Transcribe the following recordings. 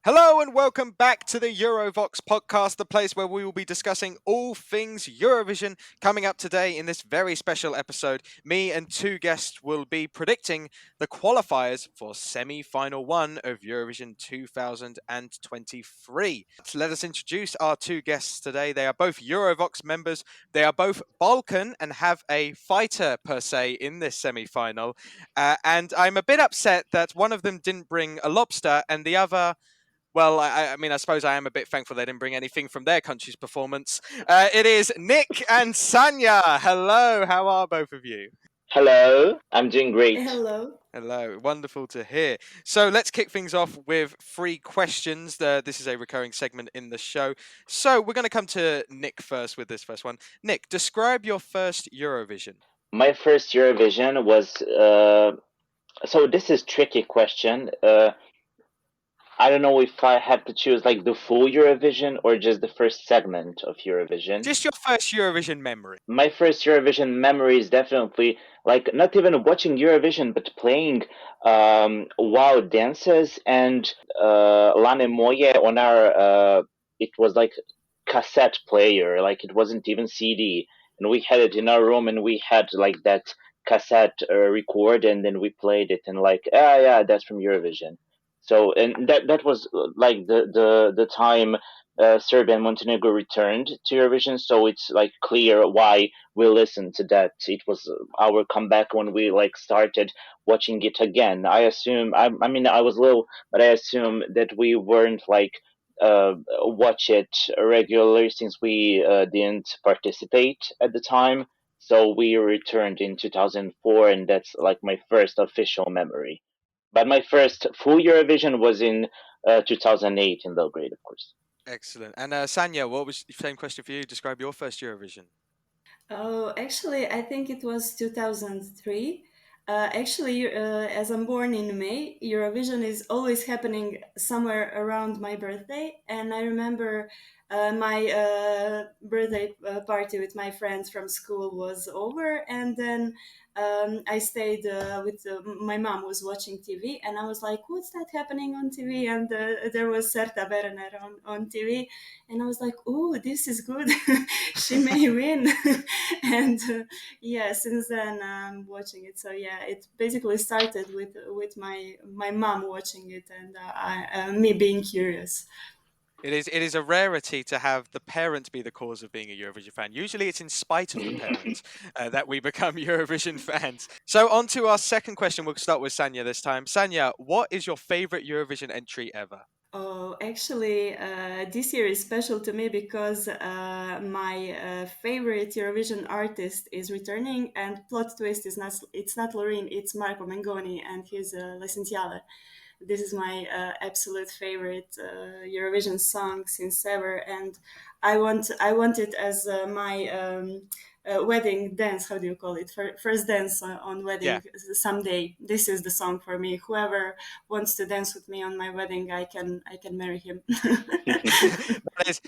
Hello and welcome back to the Eurovoxx Podcast, the place where we will be discussing all things Eurovision. Coming up today in this very special episode, me and two guests will be predicting the qualifiers for Semi Final 1 of Eurovision 2023. Let us introduce our two guests today. They are both Eurovoxx members. They are both Balkan and have a fighter per se in this semi-final. And I'm a bit upset that one of them didn't bring a lobster and the other... Well, I mean, I suppose I am a bit thankful they didn't bring anything from their country's performance. It is Nick and Sanya. Hello, how are both of you? Hello, I'm doing great. Hello. Hello, wonderful to hear. So let's kick things off with 3 questions. This is a recurring segment in the show. So we're going to come to Nick first with this first one. Nick, describe your first Eurovision. My first Eurovision was, so this is tricky question. I don't know if I have to choose like the full Eurovision or just the first segment of Eurovision. Just your first Eurovision memory. My first Eurovision memory is definitely like not even watching Eurovision, but playing WoW dances and Lane Moje on our, it was like cassette player, like it wasn't even CD. And we had it in our room and we had like that cassette record and then we played it and like, yeah, that's from Eurovision. So, and that was like the time Serbia and Montenegro returned to Eurovision. So it's like clear why we listened to that. It was our comeback when we like started watching it again. I assume, I mean, I was little, but I assume that we weren't like watch it regularly since we didn't participate at the time. So we returned in 2004, and that's like my first official memory. But my first full Eurovision was in 2008 in Belgrade, of course. Excellent. And Sanya, what was the same question for you? Describe your first Eurovision. Oh, actually, I think it was 2003. As I'm born in May, Eurovision is always happening somewhere around my birthday. And I remember my birthday party with my friends from school was over. And then I stayed with my mom was watching TV. And I was like, what's that happening on TV? And there was Serta Berener on TV. And I was like, oh, this is good. She may win. And since then I'm watching it. So yeah, it basically started with my mom watching it and me being curious. It is a rarity to have the parent be the cause of being a Eurovision fan. Usually it's in spite of the parent that we become Eurovision fans. So on to our second question. We'll start with Sanya this time. Sanya, what is your favorite Eurovision entry ever? Oh, actually, this year is special to me because my favorite Eurovision artist is returning, and plot twist is it's not Loreen, it's Marco Mengoni and his L'essenziale. This is my absolute favorite Eurovision song since ever, and I want it as my wedding dance. How do you call it? First dance on wedding someday. This is the song for me. Whoever wants to dance with me on my wedding, I can marry him. That is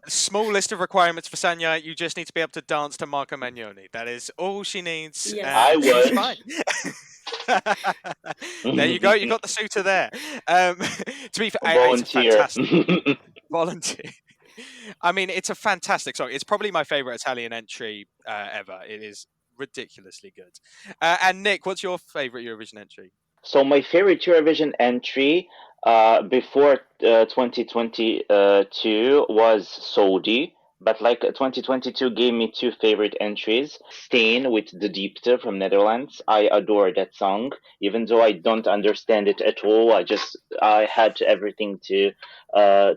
small list of requirements for Sanya. You just need to be able to dance to Marco Magnoni. That is all she needs. Yes. I would. Fine. There you go. You got the suitor there. To be fair, Volunteer. it's fantastic. Volunteer. I mean, it's a fantastic song. It's probably my favorite Italian entry ever. It is ridiculously good. And Nick, what's your favorite Eurovision entry? So my favorite Eurovision entry before 2022 was Saudi. But like 2022 gave me 2 favorite entries. Stain with De Diepte from Netherlands. I adore that song. Even though I don't understand it at all, I had everything to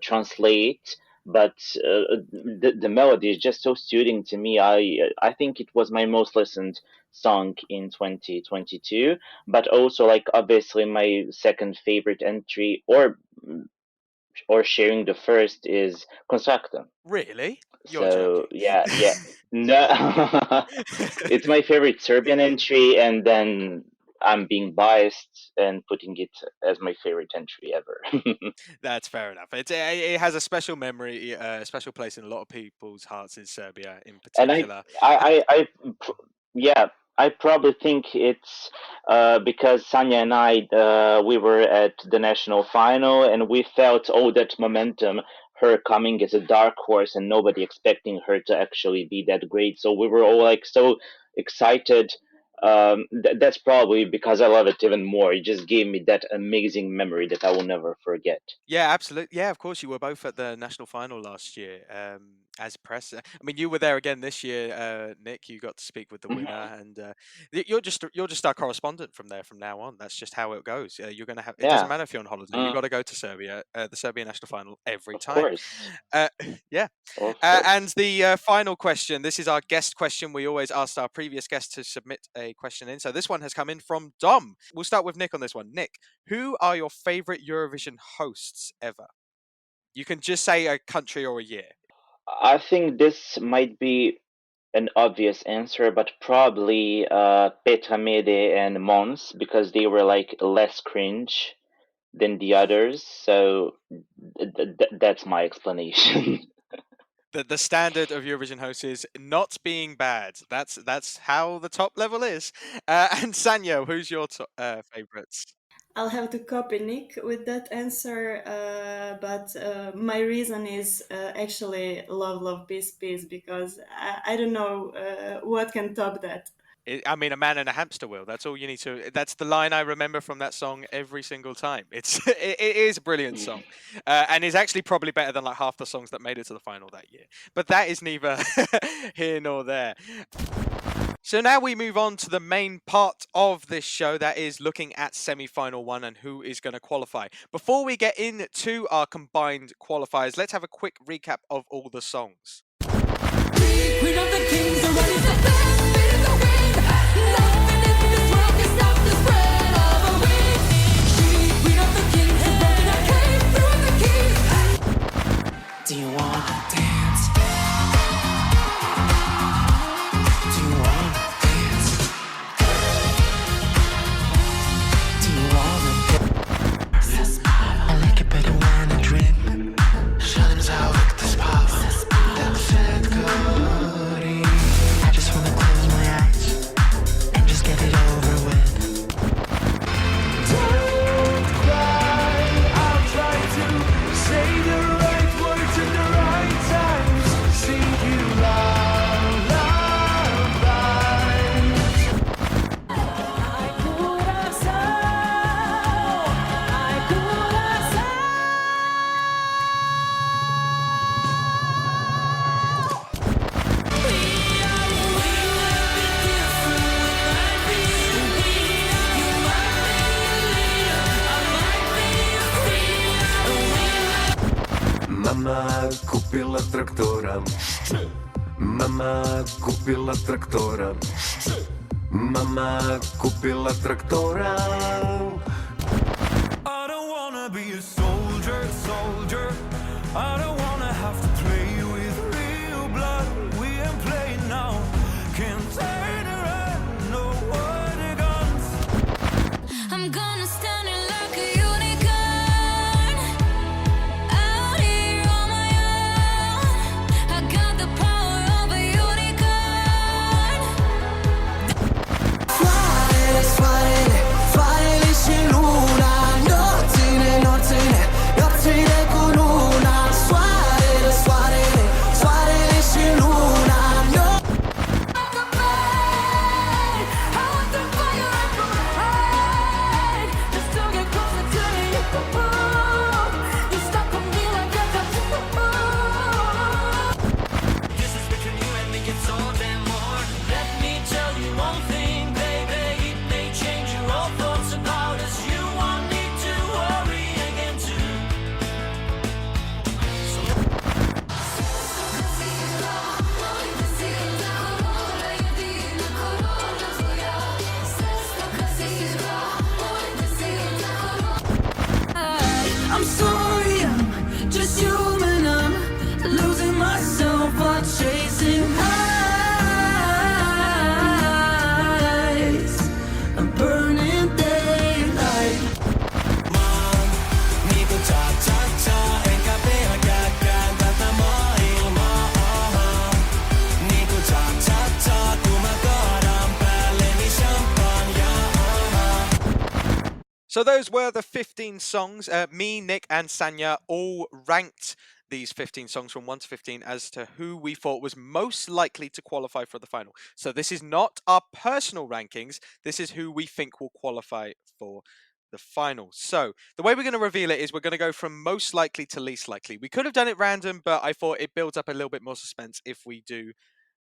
translate. But the melody is just so soothing to me. I think it was my most listened song in 2022. But also like obviously my second favorite entry or sharing the first is Constructa. Really? You're joking. Yeah. No, it's my favorite Serbian entry, and then I'm being biased and putting it as my favorite entry ever. That's fair enough. It has a special memory, a special place in a lot of people's hearts in Serbia, in particular. And yeah, I probably think it's because Sanya and I, we were at the national final and we felt all that momentum, her coming as a dark horse and nobody expecting her to actually be that great. So we were all like so excited. That's probably because I love it even more. It just gave me that amazing memory that I will never forget. Yeah, absolutely. Yeah, of course, you were both at the national final last year as press. I mean, you were there again this year, Nick. You got to speak with the winner, and you're just our correspondent from there from now on. That's just how it goes. You're gonna have. It doesn't Yeah, matter if you're on holiday. You got to go to Serbia, the Serbian national final every of time. course. Uh, yeah. Of course. And the final question. This is our guest question. We always asked our previous guests to submit a question in. So this one has come in from Dom. We'll start with Nick on this one. Nick, who are your favorite Eurovision hosts ever? You can just say a country or a year. I think this might be an obvious answer, but probably Petra Mede and Mons because they were like less cringe than the others. So that's my explanation. The standard of Eurovision hosts is not being bad. That's how the top level is. And Sanya, who's your favorites? I'll have to copy Nick with that answer, but my reason is actually love, love, peace, peace, because I don't know what can top that. I mean, a man and a hamster wheel. That's all you need to. That's the line I remember from that song every single time. It is a brilliant song, and is actually probably better than like half the songs that made it to the final that year. But that is neither here nor there. So now we move on to the main part of this show, that is looking at semi-final 1 and who is going to qualify. Before we get into our combined qualifiers, let's have a quick recap of all the songs. Queen of the kings are running the best, speed of the wind. Nothing in this world can stop the spread of a wind. She, queen of the kings, is broken a cave through the keys. Do you wanna dance? Do you wanna dance? Do you wanna dance? I like it better when I drink. Шалим за улыбкой спал. I just wanna close my eyes and just get it over with. Don't cry, I'll try to say the right words at the right times. Sing you lullabies. I could have Mama kupila traktora. Mama kupila traktora. Mama kupila traktora. I don't wanna be a soldier, soldier. I don't wanna have to play with real blood. We ain't playing now. Can't turn around, no water guns. I'm gonna stand it like a unicorn. Out here on my own. I got the power of a unicorn. Fare lisce luna. Nottine con una. So those were the 15 songs. Me, Nick, and Sanya all ranked these 15 songs from 1 to 15 as to who we thought was most likely to qualify for the final. So this is not our personal rankings. This is who we think will qualify for the final. So the way we're going to reveal it is we're going to go from most likely to least likely. We could have done it random, but I thought it builds up a little bit more suspense if we do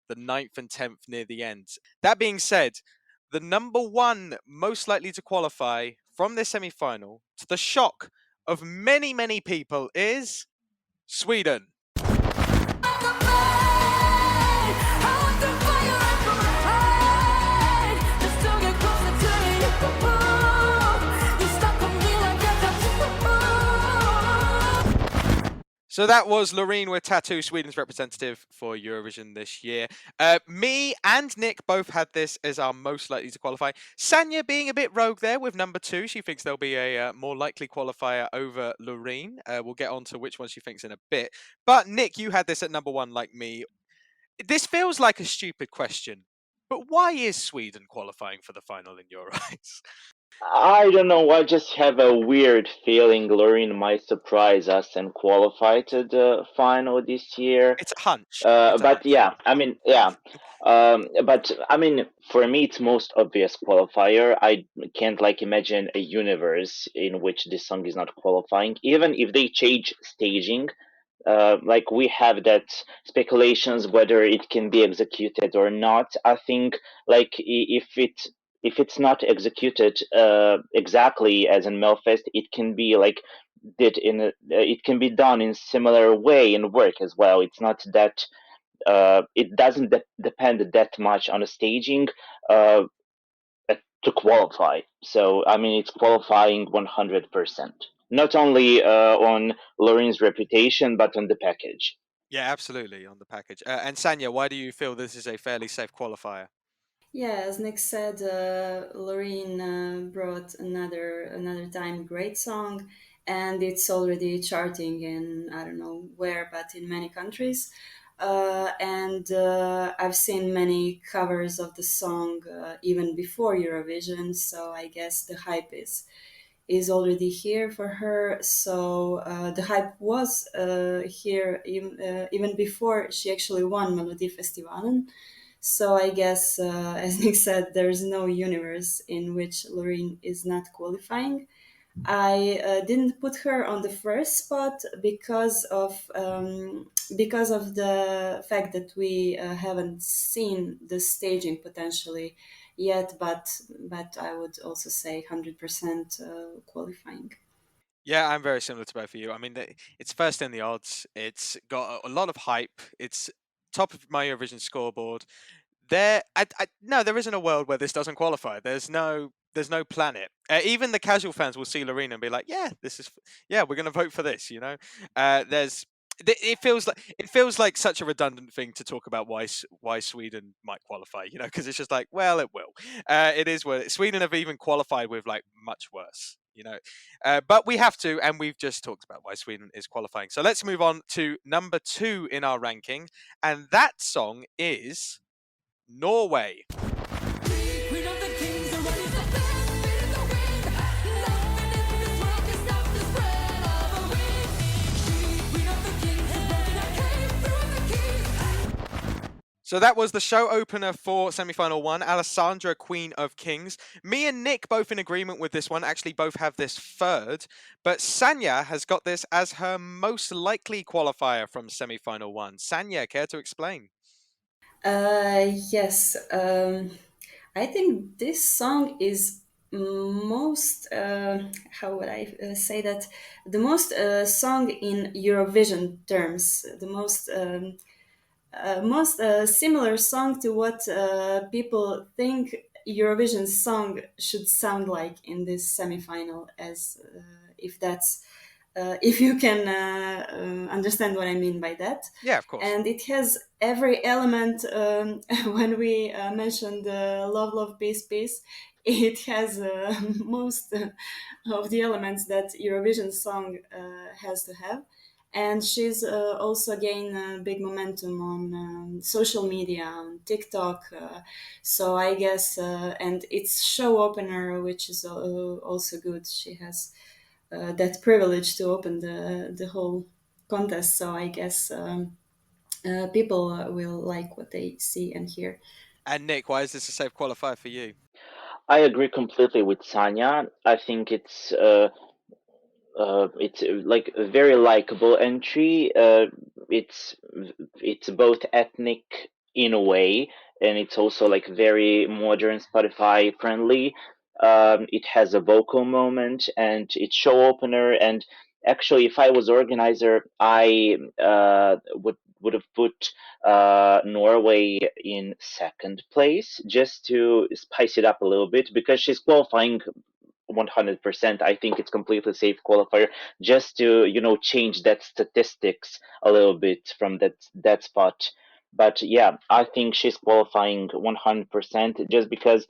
the 9th and 10th near the end. That being said, the number one most likely to qualify from this semi-final, to the shock of many, many people, is Sweden. So that was Loreen with Tattoo, Sweden's representative for Eurovision this year. Me and Nick both had this as our most likely to qualify. Sanya being a bit rogue there with number 2. She thinks there'll be a more likely qualifier over Loreen. We'll get on to which one she thinks in a bit. But Nick, you had this at number 1 like me. This feels like a stupid question, but why is Sweden qualifying for the final in your eyes? I don't know. I just have a weird feeling Loreen might surprise us and qualify to the final this year. It's a hunch. But yeah, I mean, yeah. But I mean, for me, it's most obvious qualifier. I can't imagine a universe in which this song is not qualifying, even if they change staging. We have that speculations whether it can be executed or not. I think if it's not executed exactly as in Melfest, it can be it can be done in similar way and work as well. It's not that it doesn't depend that much on the staging to qualify. So I mean, it's qualifying 100%. Not only on Loreen's reputation, but on the package. Yeah, absolutely, on the package. And Sanya, why do you feel this is a fairly safe qualifier? Yeah, as Nick said, Loreen brought another time great song, and it's already charting in I don't know where, but in many countries. And I've seen many covers of the song even before Eurovision, so I guess the hype is already here for her. So the hype was here even before she actually won Melodifestivalen. So I guess, as Nick said, there's no universe in which Loreen is not qualifying. I didn't put her on the first spot because of the fact that we haven't seen the staging potentially yet, but I would also say 100% qualifying. Yeah, I'm very similar to both of you. I mean, it's first in the odds. It's got a lot of hype. It's top of my Eurovision scoreboard. There isn't a world where this doesn't qualify. There's no planet. Even the casual fans will see Loreen and be like, yeah, we're going to vote for this. It feels like such a redundant thing to talk about why Sweden might qualify. Because it's just like, well, it will. It is what Sweden have even qualified with much worse. But we have to, and we've just talked about why Sweden is qualifying. So let's move on to number 2 in our ranking, and that song is Norway. Queen of the kings, the right is the best bit of the wind. Nothing in this world can stop the spread of a wing. Queen of the kings, the broken I came through the keys. So that was the show opener for semi-final 1, Alessandra, Queen of Kings. Me and Nick both in agreement with this one, actually both have this third, but Sanya has got this as her most likely qualifier from semi-final 1. Sanya, care to explain? Yes, I think this song is most, how would I say that? The most song in Eurovision terms, the most similar song to what people think Eurovision song should sound like in this semifinal, as if you can understand what I mean by that. Yeah, of course. And it has every element. When we mentioned love, love, peace, peace, it has most of the elements that Eurovision song has to have. and she's also gained big momentum on social media, on TikTok. So I guess, and it's show opener, which is also good. She has that privilege to open the whole contest. So I guess people will like what they see and hear. And Nick, why is this a safe qualifier for you? I agree completely with Sanya. I think it's like a very likable entry. It's both ethnic in a way, and it's also like very modern, Spotify friendly. It has a vocal moment, and it's show opener. And actually, if I was organizer, I would have put Norway in second place just to spice it up a little bit because she's qualifying 100%. I think it's completely safe qualifier just to change that statistics a little bit from that spot. But yeah, I think she's qualifying 100% just because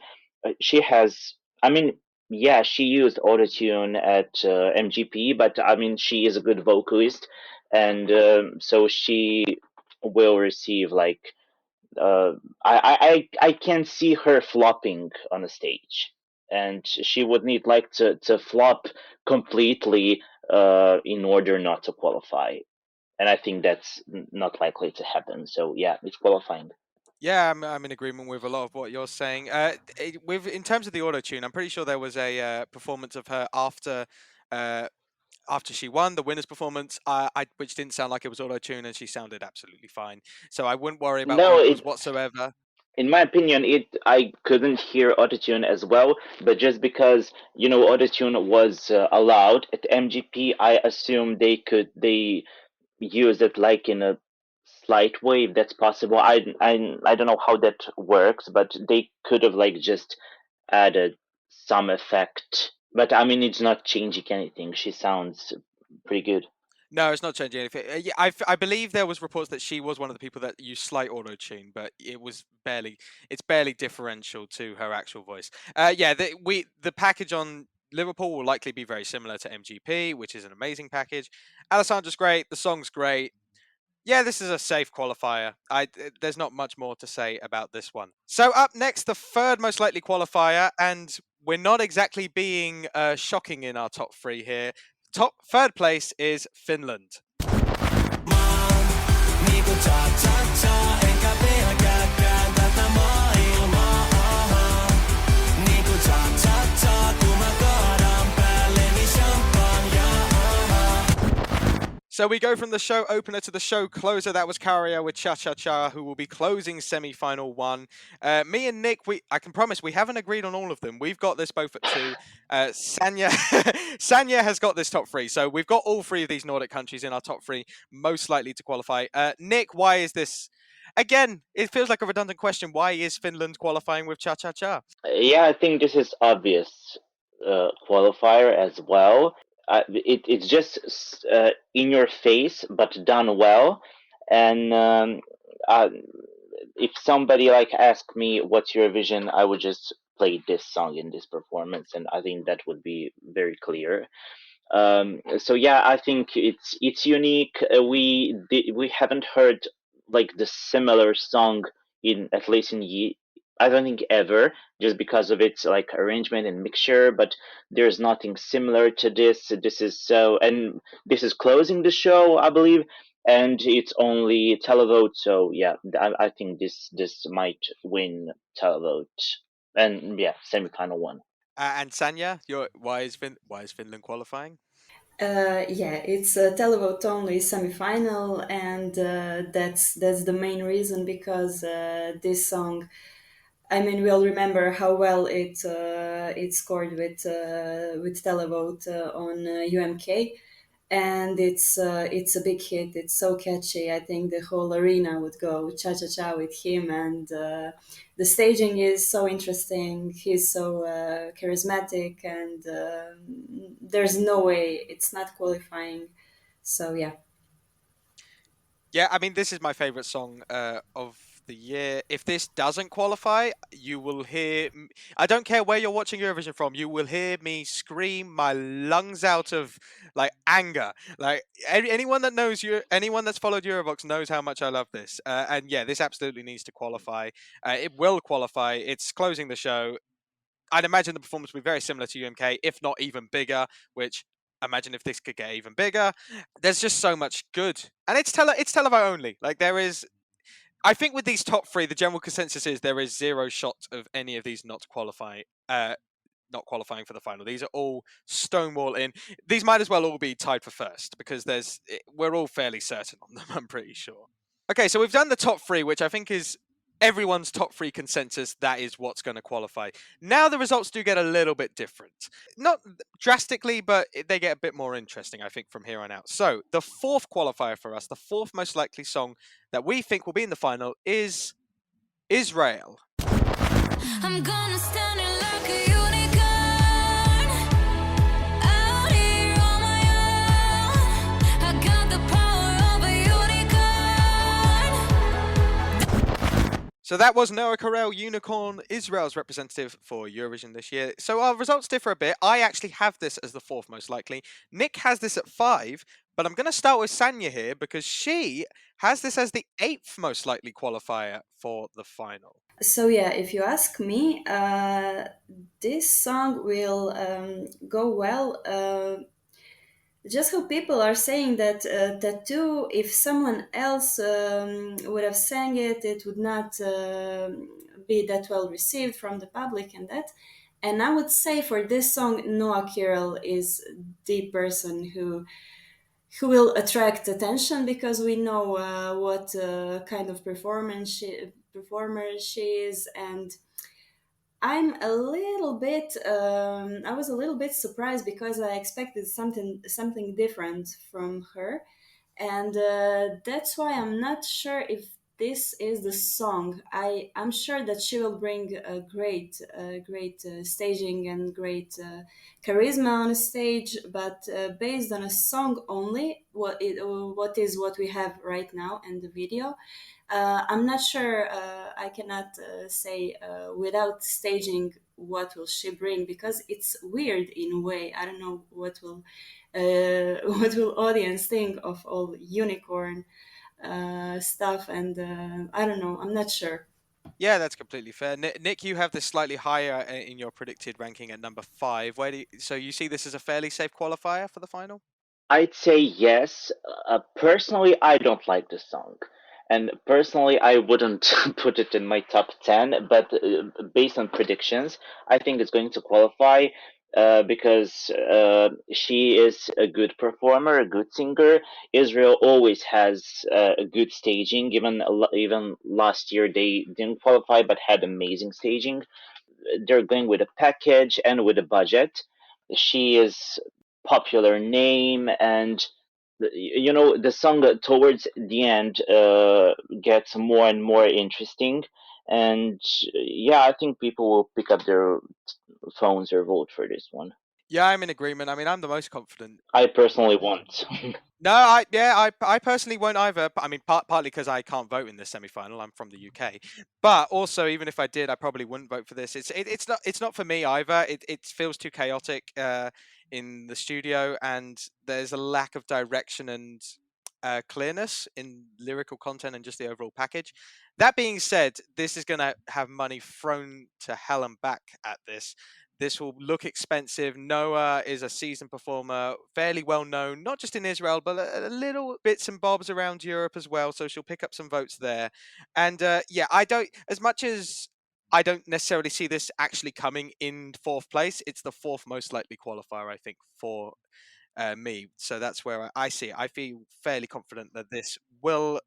she has. I mean, yeah, she used autotune at MGP, but I mean, she is a good vocalist, and so she will receive like I can see her flopping on a stage, and she would need like to flop completely in order not to qualify, and I think that's not likely to happen. So yeah, it's qualifying. Yeah, I'm in agreement with a lot of what you're saying. In terms of the auto tune, I'm pretty sure there was a performance of her after she won the winner's performance, which didn't sound like it was auto tune, and she sounded absolutely fine. So I wouldn't worry about No, vocals whatsoever. in my opinion, I couldn't hear autotune as well, but just because autotune was allowed at MGP, I assume they use it like in a slight way if that's possible. I don't know how that works, but they could have like just added some effect. But I mean, it's not changing anything. She sounds pretty good. No, it's not changing anything. Yeah, I believe there was reports that she was one of the people that used slight auto tune, but it's barely differential to her actual voice. Yeah, the package on Liverpool will likely be very similar to MGP, which is an amazing package. Alessandra's great. The song's great. Yeah, this is a safe qualifier. There's not much more to say about this one. So up next, the third most likely qualifier, and we're not exactly being shocking in our top three here. Third place is Finland. So we go from the show opener to the show closer. That was Käärijä with Cha Cha Cha, who will be closing semi-final one. Me and Nick, I can promise we haven't agreed on all of them. We've got this both at two. Sanya, Sanya has got this top three. So we've got all three of these Nordic countries in our top three, most likely to qualify. Nick, why is this? Again, it feels like a redundant question. Why is Finland qualifying with Cha Cha Cha? Yeah, I think this is obvious qualifier as well. It's just in your face, but done well. And if somebody like asked me what's Eurovision, I would just play this song in this performance, and I think that would be very clear. So yeah, I think it's unique. We haven't heard like the similar song in at least I don't think ever, just because of its like arrangement and mixture. But there's nothing similar to this. And this is closing the show, I believe, and it's only televote. So yeah, I think this might win televote, and yeah, semifinal one. And Sanya, why is Finland qualifying? Yeah, it's a televote only semifinal, and that's the main reason because this song. I mean, we'll remember how well it scored with televote on UMK, and it's a big hit. It's so catchy. I think the whole arena would go cha cha cha with him, and the staging is so interesting. He's so charismatic, and there's no way it's not qualifying. So yeah. Yeah, I mean, this is my favorite song of the year. If this doesn't qualify, you will hear. I don't care where you're watching Eurovision from. You will hear me scream my lungs out of like anger. Like anyone that knows you, anyone that's followed Eurovoxx knows how much I love this. And yeah, this absolutely needs to qualify. It will qualify. It's closing the show. I'd imagine the performance will be very similar to UMK, if not even bigger. Which imagine if this could get even bigger. There's just so much good, and it's Televote only. Like there is. I think with these top three, the general consensus is there is zero shot of any of these not qualifying for the final. These are all stonewall in. These might as well all be tied for first because we're all fairly certain on them, I'm pretty sure. Okay, so we've done the top three, which I think is everyone's top three consensus. That is what's going to qualify. Now the results do get a little bit different. Not drastically, but they get a bit more interesting, I think, from here on out. So the fourth qualifier for us, the fourth most likely song that we think will be in the final is Israel. I'm gonna stand it like a unicorn out here on my own. I got the power of a unicorn. So that was Noah Carell, Unicorn, Israel's representative for Eurovision this year. So our results differ a bit. I actually have this as the fourth most likely. Nick has this at 5, but I'm going to start with Sanya here because she has this as the 8th most likely qualifier for the final. So yeah, if you ask me, this song will go well. Just how people are saying that Tattoo, if someone else would have sang it, it would not be that well received from the public and that. And I would say for this song, Noah Carell is the person who will attract attention because we know what kind of performer she is, and I'm a little bit. I was a little bit surprised because I expected something different from her, and that's why I'm not sure if this is the song. I'm sure that she will bring a great staging and great charisma on a stage, but based on a song only, what we have right now in the video. I'm not sure. I cannot say without staging what will she bring because it's weird in a way. I don't know what will audience think of all unicorn stuff, and I don't know. I'm not sure. Yeah, that's completely fair. Nick, you have this slightly higher in your predicted ranking at number 5. So you see this as a fairly safe qualifier for the final? I'd say yes. Personally, I don't like this song. And personally, I wouldn't put it in my top 10, but based on predictions, I think it's going to qualify because she is a good performer, a good singer. Israel always has a good staging. Even last year, they didn't qualify, but had amazing staging. They're going with a package and with a budget. She is popular name, and the song towards the end gets more and more interesting, and yeah, I think people will pick up their phones or vote for this one. Yeah, I'm in agreement. I mean, I'm the most confident. I personally won't. No, I personally won't either. I mean, partly because I can't vote in the semi-final. I'm from the UK, but also even if I did, I probably wouldn't vote for this. It's not for me either. It feels too chaotic in the studio, and there's a lack of direction and clearness in lyrical content and just the overall package. That being said, this is going to have money thrown to hell and back at this. This will look expensive. Noah is a seasoned performer, fairly well known, not just in Israel, but a little bits and bobs around Europe as well. So she'll pick up some votes there. And yeah, as much as I don't necessarily see this actually coming in 4th place, it's the 4th most likely qualifier, I think, for me. So that's where I see it. I feel fairly confident that this will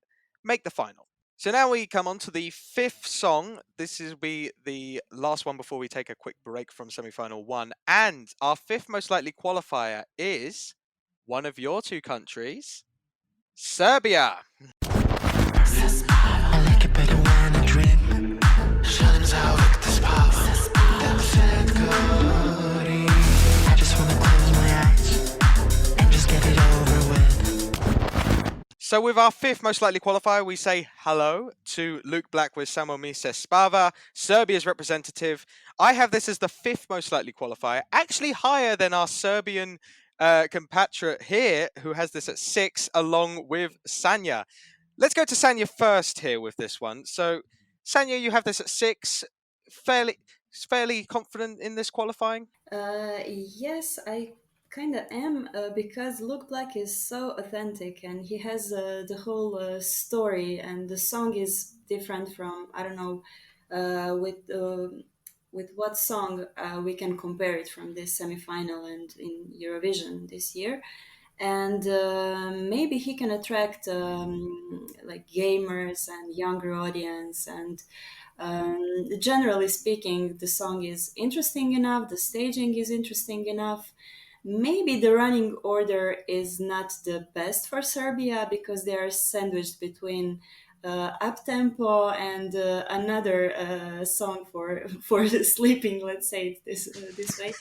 make the final. So now we come on to the 5th song. This will be the last one before we take a quick break from semi-final 1. And our 5th most likely qualifier is one of your two countries, Serbia. I like it better when I dream. I just want to close my eyes and just get it over with. So with our fifth most likely qualifier, we say hello to Luke Black with Samo mi se spava, Serbia's representative. I have this as the fifth most likely qualifier, actually higher than our Serbian compatriot here, who has this at 6, along with Sanja. Let's go to Sanja first here with this one. So, Sanja, you have this at 6. Fairly confident in this qualifying? Yes, I kind of am because Luke Black is so authentic and he has the whole story, and the song is different from, I don't know, with what song we can compare it from this semi-final and in Eurovision this year. And maybe he can attract like gamers and younger audience, and generally speaking, the song is interesting enough, the staging is interesting enough. Maybe the running order is not the best for Serbia because they are sandwiched between up tempo and another song for sleeping. Let's say it this way.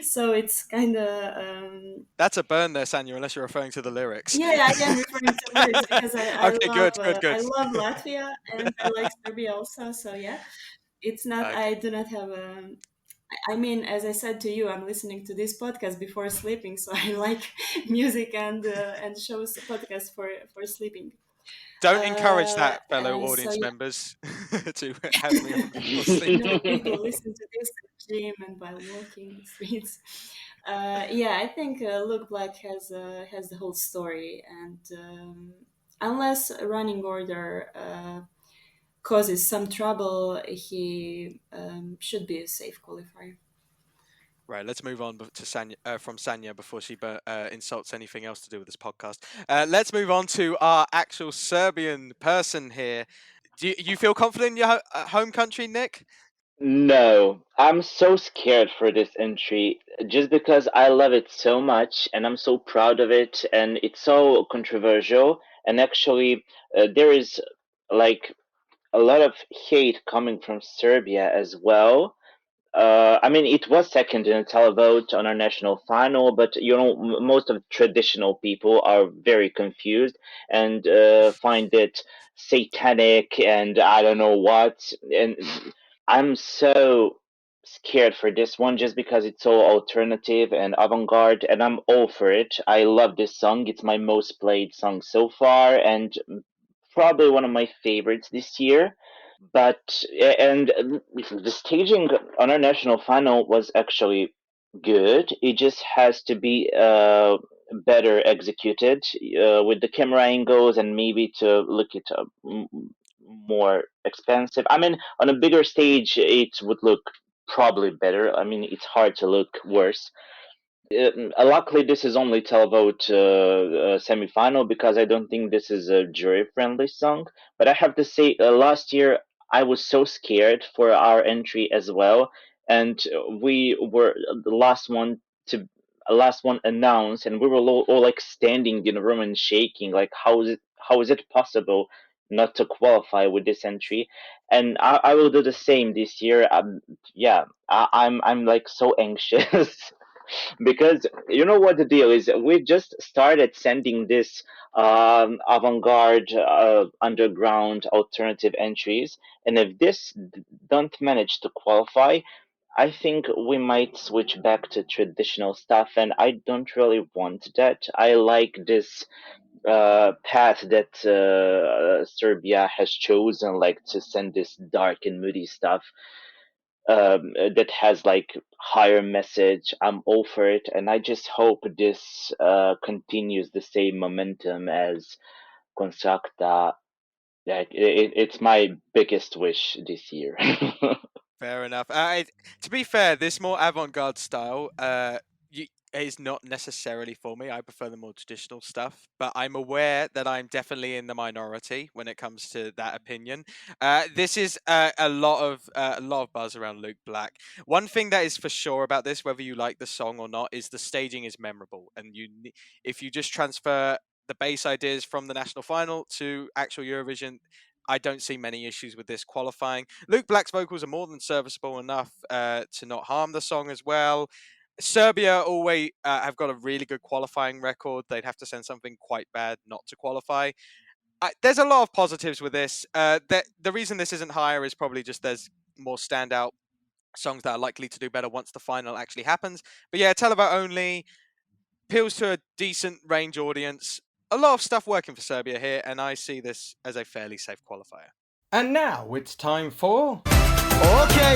So it's kind of That's a burn there, Sanja, unless you're referring to the lyrics. yeah, I am referring to lyrics because I Okay, love good. I love Latvia and I like Serbia also. So yeah, it's not. Okay. I do not have a. I mean, as I said to you, I'm listening to this podcast before sleeping, so I like music and shows podcasts for sleeping. Don't encourage that, fellow So audience yeah, members, to have me on before sleep. no, people listen to this at gym and while walking the streets. Yeah, I think Luke Black has the whole story, and unless a running order causes some trouble, he should be a safe qualifier. Right, let's move on to Sanja, from Sanja before she insults anything else to do with this podcast. Let's move on to our actual Serbian person here. Do you feel confident in your home country, Nick? No, I'm so scared for this entry just because I love it so much and I'm so proud of it, and it's so controversial. And actually, there is like a lot of hate coming from Serbia as well. I mean, it was second in a televote on our national final, but most of the traditional people are very confused and find it satanic and I don't know what. And I'm so scared for this one just because it's so alternative and avant-garde, and I'm all for it. I love this song. It's my most played song so far, and probably one of my favorites this year. But and the staging on our national final was actually good. It just has to be better executed with the camera angles, and maybe to look it more expensive. I mean, on a bigger stage, it would look probably better. I mean, it's hard to look worse. Luckily, this is only televote semi-final because I don't think this is a jury-friendly song. But I have to say, last year I was so scared for our entry as well, and we were the to last one announced, and we were all like standing in a room and shaking, like how is it possible not to qualify with this entry? And I will do the same this year. Yeah, I'm like so anxious. Because you know what the deal is, we just started sending this avant-garde underground alternative entries, and if don't manage to qualify, I think we might switch back to traditional stuff, and I don't really want that. I like this path that Serbia has chosen, like to send this dark and moody stuff that has like higher message. I'm all for it, and I just hope this continues the same momentum as Constructa. Like it's my biggest wish this year. Fair enough. To be fair, this more avant-garde style is not necessarily for me. I prefer the more traditional stuff, but I'm aware that I'm definitely in the minority when it comes to that opinion. This is a lot of buzz around Luke Black. One thing that is for sure about this, whether you like the song or not, is the staging is memorable, and if you just transfer the base ideas from the national final to actual Eurovision, I don't see many issues with this qualifying. Luke Black's vocals are more than serviceable enough to not harm the song as well. Serbia always have got a really good qualifying record. They'd have to send something quite bad not to qualify. There's a lot of positives with this. The reason this isn't higher is probably just there's more standout songs that are likely to do better once the final actually happens. But yeah, Televote only appeals to a decent range audience. A lot of stuff working for Serbia here, and I see this as a fairly safe qualifier. And now it's time for Okay,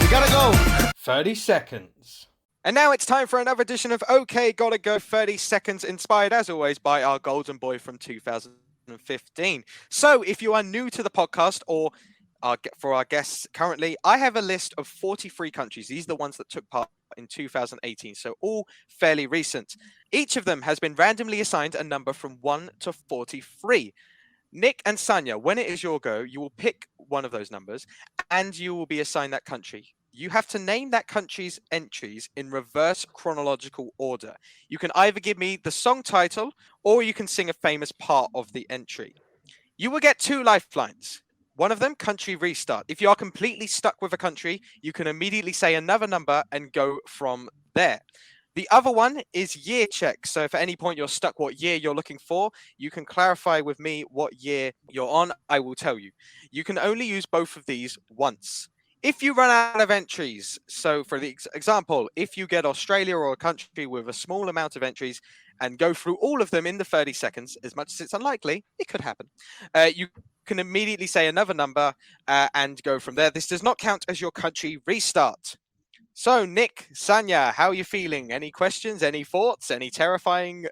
we gotta go. 30 seconds. And now it's time for another edition of OK Gotta Go 30 Seconds, inspired as always by our golden boy from 2015. So if you are new to the podcast or for our guests currently, I have a list of 43 countries. These are the ones that took part in 2018, so all fairly recent. Each of them has been randomly assigned a number from 1 to 43. Nick and Sanya, when it is your go, you will pick one of those numbers and you will be assigned that country. You have to name that country's entries in reverse chronological order. You can either give me the song title or you can sing a famous part of the entry. You will get 2 lifelines. One of them, country restart. If you are completely stuck with a country, you can immediately say another number and go from there. The other one is year check. So if at any point you're stuck what year you're looking for, you can clarify with me what year you're on. I will tell you. You can only use both of these once. If you run out of entries, so for the example, if you get Australia or a country with a small amount of entries and go through all of them in the 30 seconds, as much as it's unlikely, it could happen. You can immediately say another number and go from there. This does not count as your country restart. So, Nick, Sanya, how are you feeling? Any questions, any thoughts, any terrifying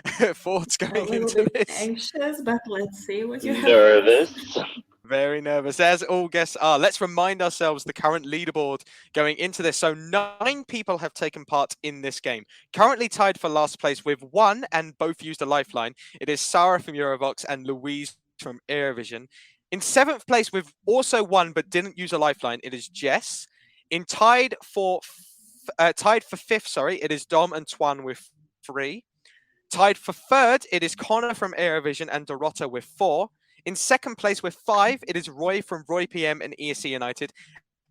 thoughts A going little into bit this? anxious, but let's see what you have. Nervous. Very nervous, as all guests are. Let's remind ourselves the current leaderboard going into this. So 9 people have taken part in this game. Currently tied for last place with 1, and both used a lifeline. It is Sarah from Eurovoxx and Louise from Eurovision. In 7th place with also 1 but didn't use a lifeline, it is Jess. In tied for 5th, it is Dom and Twan with 3. Tied for 3rd, it is Connor from Eurovision and Dorota with 4. In 2nd place with 5, it is Roy from Roy PM and ESC United.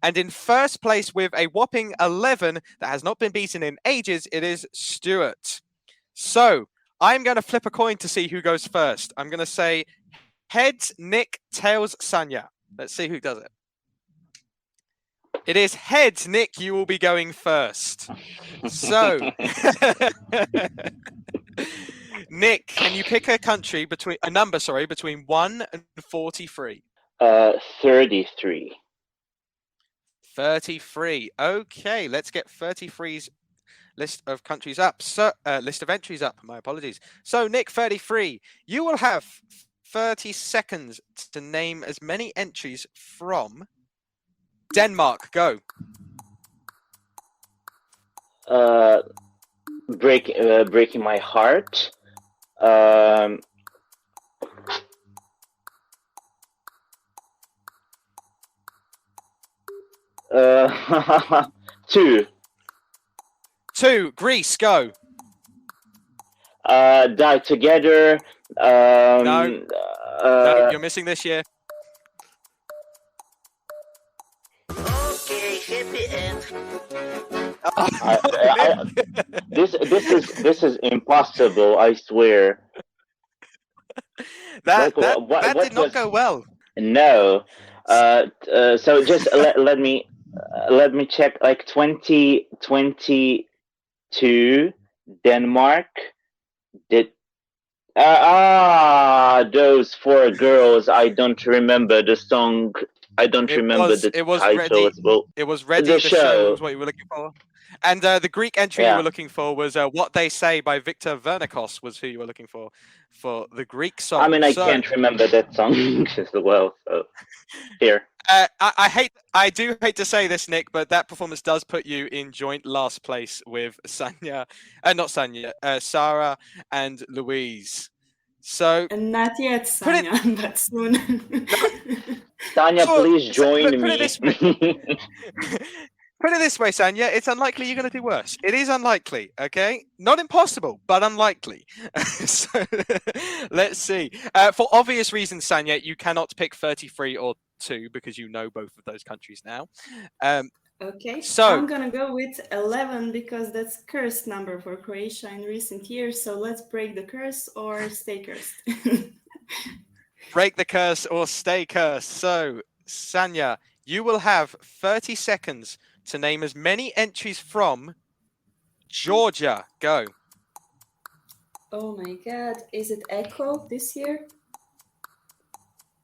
And in 1st place with a whopping 11 that has not been beaten in ages, it is Stuart. So I'm going to flip a coin to see who goes first. I'm going to say heads, Nick, tails, Sanya. Let's see who does it. It is heads, Nick. You will be going first. So, Nick, can you pick a number between 1 and 43? 33. 33. Okay, let's get 33's list of countries up. So, list of entries up. My apologies. So, Nick, 33. You will have 30 seconds to name as many entries from Denmark. Go. Breaking my heart. 2. 2. Greece. Go. Die Together. No, you're missing this year. This is impossible. I swear. That What did not was- go well. No. So just let me check. Like 2022, Denmark did. Those 4 girls. I don't remember the song. I don't remember the title Ready. as well. It was Ready. The The show show. was what you were looking for. And the Greek entry you Yeah. were looking for was What They Say by Victor Vernikos was who you were looking for the Greek song. I mean, I So, can't remember that song as well. So here. I do hate to say this, Nick, but that performance does put you in joint last place with Sarah and Louise. So And not yet, Put it- Sanya, but soon. Tanya, So- please join put me. it this Put it this way, Sanya, it's unlikely you're going to do worse. It is unlikely, okay? Not impossible, but unlikely. So let's see. For obvious reasons, Sanya, you cannot pick 33 or 2 because you know both of those countries now. Okay, So- I'm gonna go with 11 because that's cursed number for Croatia in recent years. So let's break the curse or stay cursed. Break the curse or stay cursed. So, Sanya, you will have 30 seconds to name as many entries from Georgia. Go. Oh my god, is it Echo this year?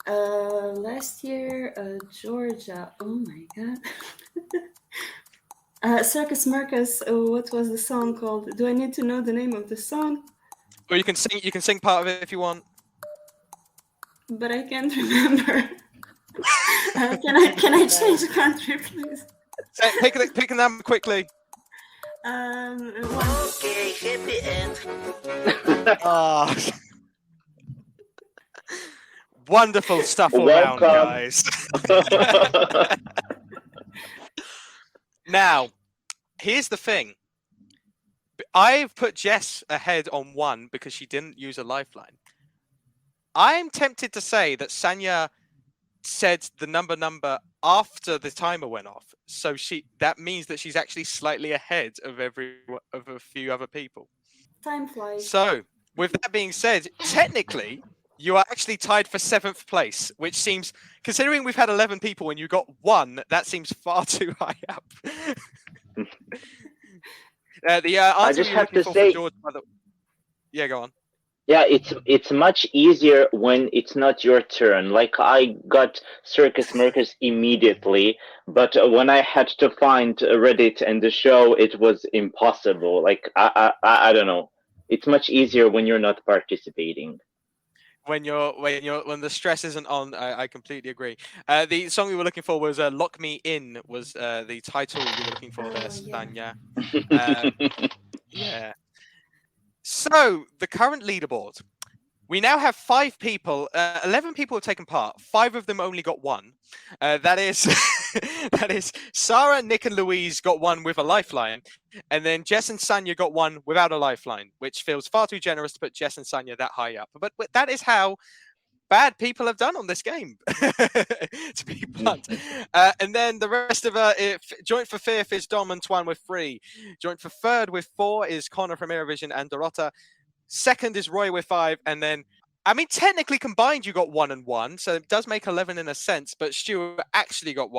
Last year, Georgia. Oh my god. Circus Marcus, what was the song called? Do I need to know the name of the song? Or you can sing part of it if you want. But I can't remember. Can I change country, please? Pick a number quickly. One. Okay, happy end. Ah. Wonderful stuff all round, Welcome. guys. Now, here's the thing. I've put Jess ahead on 1 because she didn't use a lifeline. I'm tempted to say that Sanya said the number after the timer went off, so that means that she's actually slightly ahead of a few other people. Time flies. So, with that being said, technically, you are actually tied for 7th place, which seems, considering we've had 11 people and you got 1, that seems far too high up. The answer just you're have looking to for say- George, yeah, go on. Yeah, it's much easier when it's not your turn. Like I got Circus Marcus immediately, but when I had to find Reddit and the show, it was impossible. Like I don't know. It's much easier when you're not participating. When the stress isn't on, I completely agree. The song we were looking for was "Lock Me In" was the title we were looking for there, yeah. Spania. Yeah. So the current leaderboard, we now have 5 people. 11 people have taken part. 5 of them only got 1. That is Sarah, Nick, and Louise got 1 with a lifeline, and then Jess and Sanya got 1 without a lifeline, which feels far too generous to put Jess and Sanya that high up. But that is how bad people have done on this game, to be blunt. And then the rest of joint for 5th is Dom and Twan with 3. Joint for 3rd with 4 is Connor from Eurovision and Dorota. 2nd is Roy with 5, and then, I mean, technically combined you got 1 and 1, so it does make 11 in a sense, but Stuart actually got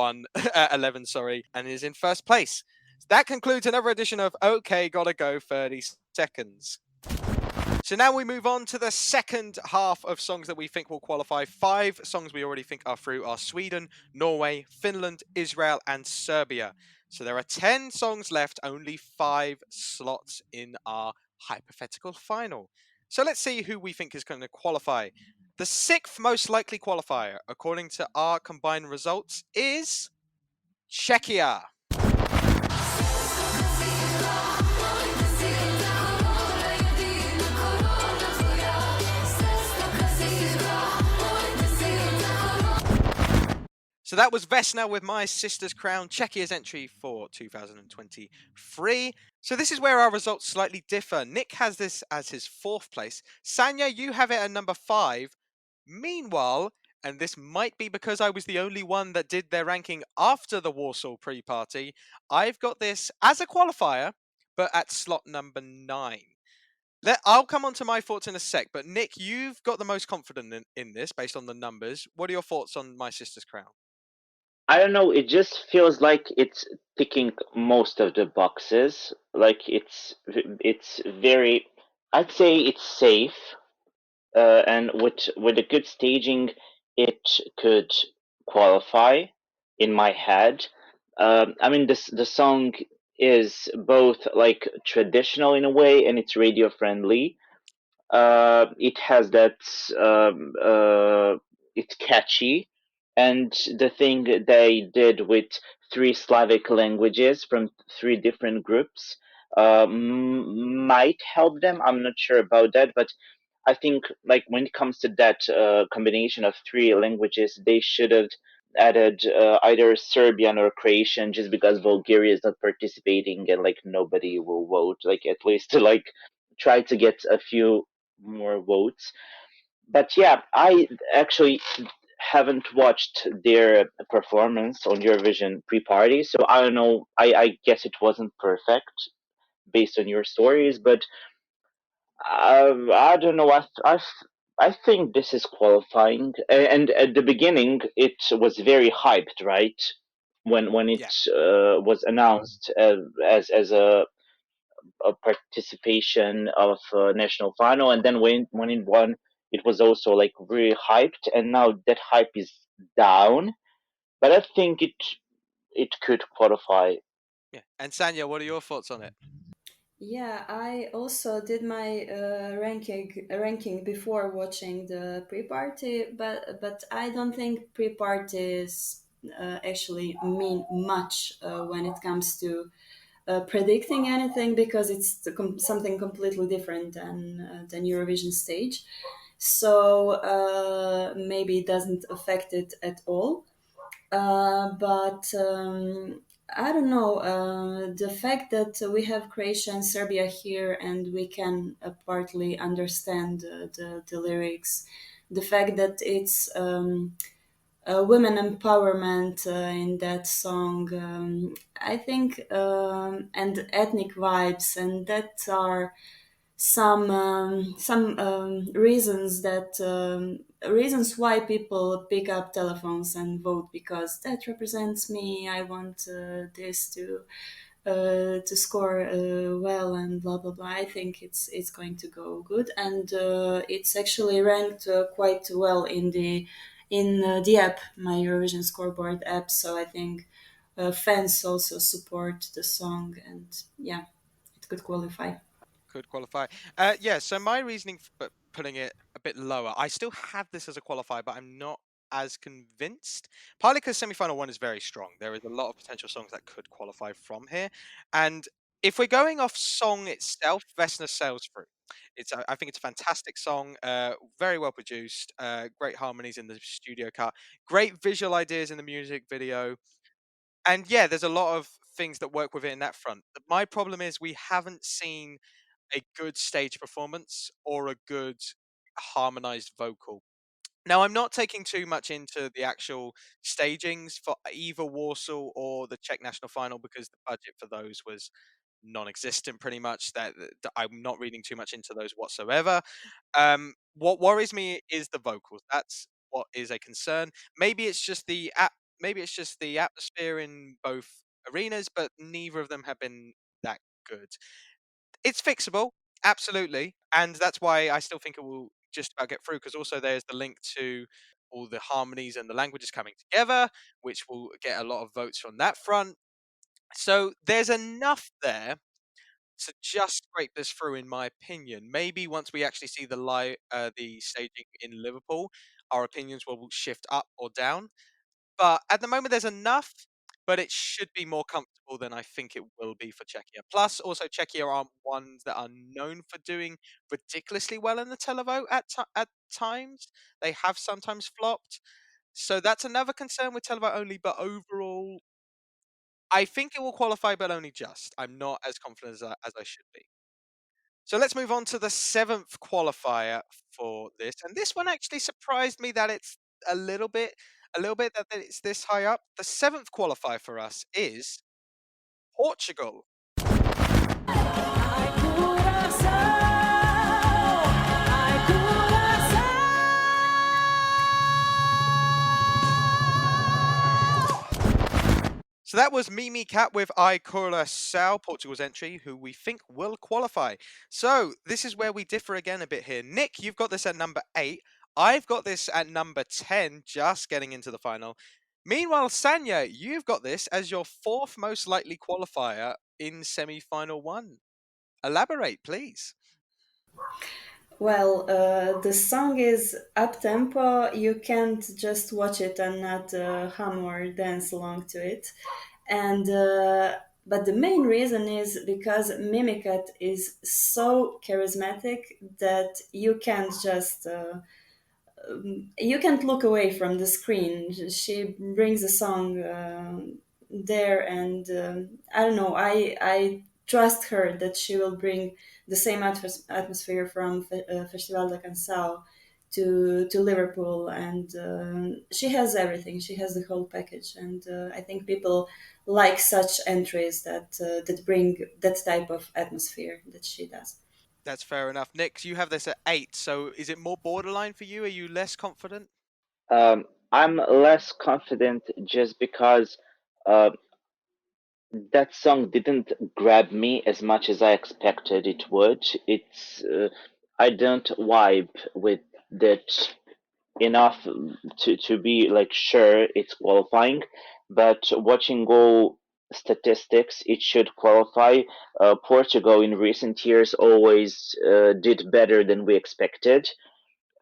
11, sorry, and is in 1st place. That concludes another edition of OK, Gotta Go 30 Seconds. So now we move on to the second half of songs that we think will qualify. 5 songs we already think are through are Sweden, Norway, Finland, Israel, and Serbia. So there are 10 songs left, only 5 slots in our hypothetical final. So let's see who we think is going to qualify. The 6th most likely qualifier, according to our combined results, is Czechia. So that was Vesna with My Sister's Crown, Czechia's entry for 2023. So this is where our results slightly differ. Nick has this as his 4th place. Sanya, you have it at number 5. Meanwhile, and this might be because I was the only one that did their ranking after the Warsaw pre-party, I've got this as a qualifier, but at slot number 9. I'll come on to my thoughts in a sec, but Nick, you've got the most confidence in this based on the numbers. What are your thoughts on My Sister's Crown? I don't know. It just feels like it's ticking most of the boxes. Like it's very. I'd say it's safe, and with a good staging, it could qualify in my head. I mean, the song is both like traditional in a way, and it's radio friendly. It has that. It's catchy. And the thing they did with 3 Slavic languages from 3 different groups might help them. I'm not sure about that, but I think like when it comes to that combination of 3 languages, they should have added either Serbian or Croatian, just because Bulgaria is not participating and like nobody will vote. Like at least to like try to get a few more votes. But yeah, I actually haven't watched their performance on Eurovision pre-party, so I don't know. I guess it wasn't perfect based on your stories, but I don't know. I think this is qualifying. And at the beginning, it was very hyped, right? When it Yeah. was announced as a participation of national final, and then when it won, it was also like really hyped. And now that hype is down, but I think it could qualify. Yeah. And Sanya, what are your thoughts on it? Yeah, I also did my ranking before watching the pre-party, but I don't think pre-parties actually mean much when it comes to predicting anything, because it's something completely different than Eurovision stage. So maybe it doesn't affect it at all. But I don't know. The fact that we have Croatia and Serbia here and we can partly understand the lyrics, the fact that it's women empowerment in that song, I think, and ethnic vibes, and that are some reasons that reasons why people pick up telephones and vote, because that represents me. I want this to score well, and blah blah blah. I think it's going to go good, and it's actually ranked quite well in the app, my Eurovision scoreboard app. So I think fans also support the song, and yeah, it could qualify. Could qualify. Yeah, so my reasoning for putting it a bit lower, I still have this as a qualifier, but I'm not as convinced. Partly because semi-final one is very strong. There is a lot of potential songs that could qualify from here. And if we're going off song itself, Vesna sails through. I think it's a fantastic song, very well produced, great harmonies in the studio cut, great visual ideas in the music video. And yeah, there's a lot of things that work with it in that front. My problem is we haven't seen a good stage performance or a good harmonized vocal. Now, I'm not taking too much into the actual stagings for either Warsaw or the Czech national final, because the budget for those was non-existent pretty much. That I'm not reading too much into those whatsoever. What worries me is the vocals. That's what is a concern. Maybe it's just the atmosphere in both arenas, but neither of them have been that good. It's fixable, absolutely, and that's why I still think it will just about get through, because also there's the link to all the harmonies and the languages coming together, which will get a lot of votes from that front. So there's enough there to just scrape this through, in my opinion. Maybe once we actually see the staging in Liverpool, our opinions will shift up or down. But at the moment, there's enough, but it should be more comfortable than I think it will be for Czechia. Plus, also, Czechia aren't ones that are known for doing ridiculously well in the televote at times. They have sometimes flopped. So that's another concern with televote only. But overall, I think it will qualify, but only just. I'm not as confident as I should be. So let's move on to the seventh qualifier for this, and this one actually surprised me that it's a little bit, that it's this high up. The seventh qualifier for us is Portugal. So that was Mimi Cat with I Curaçao, Portugal's entry, who we think will qualify. So this is where we differ again a bit here. Nick, you've got this at number 8. I've got this at number 10, just getting into the final. Meanwhile, Sanya, you've got this as your 4th most likely qualifier in semi-final 1. Elaborate, please. Well, the song is up tempo. You can't just watch it and not hum or dance along to it. And but the main reason is because Mimikat is so charismatic that you can't just you can't look away from the screen. She brings the song there, and I don't know. I trust her that she will bring the same atmosphere from Festival da Canção to Liverpool, and she has everything. She has the whole package, and I think people like such entries that bring that type of atmosphere that she does. That's fair enough. Nick, you have this at 8, so is it more borderline for you? Are you less confident? I'm less confident just because uh, that song didn't grab me as much as I expected it would. I don't vibe with that enough to be like sure it's qualifying, but watching all statistics, it should qualify. Portugal in recent years always did better than we expected.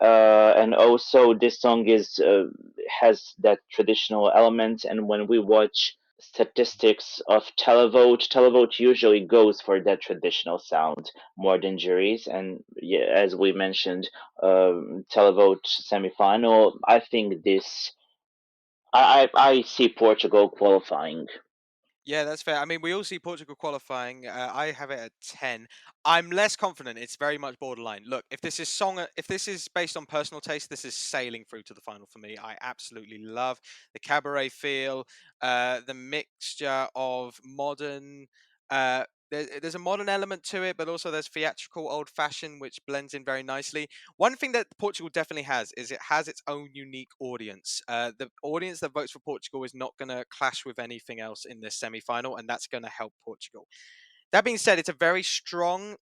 And also this song is has that traditional element, and when we watch statistics of televote usually goes for that traditional sound more than juries. And yeah, as we mentioned, televote semi-final, I think this I see Portugal qualifying. Yeah, that's fair. I mean, we all see Portugal qualifying. I have it at 10. I'm less confident. It's very much borderline. Look, if this is based on personal taste, this is sailing through to the final for me. I absolutely love the cabaret feel, the mixture of modern. There's a modern element to it, but also there's theatrical, old-fashioned, which blends in very nicely. One thing that Portugal definitely has is it has its own unique audience. The audience that votes for Portugal is not going to clash with anything else in this semi-final, and that's going to help Portugal. That being said, it's a very strong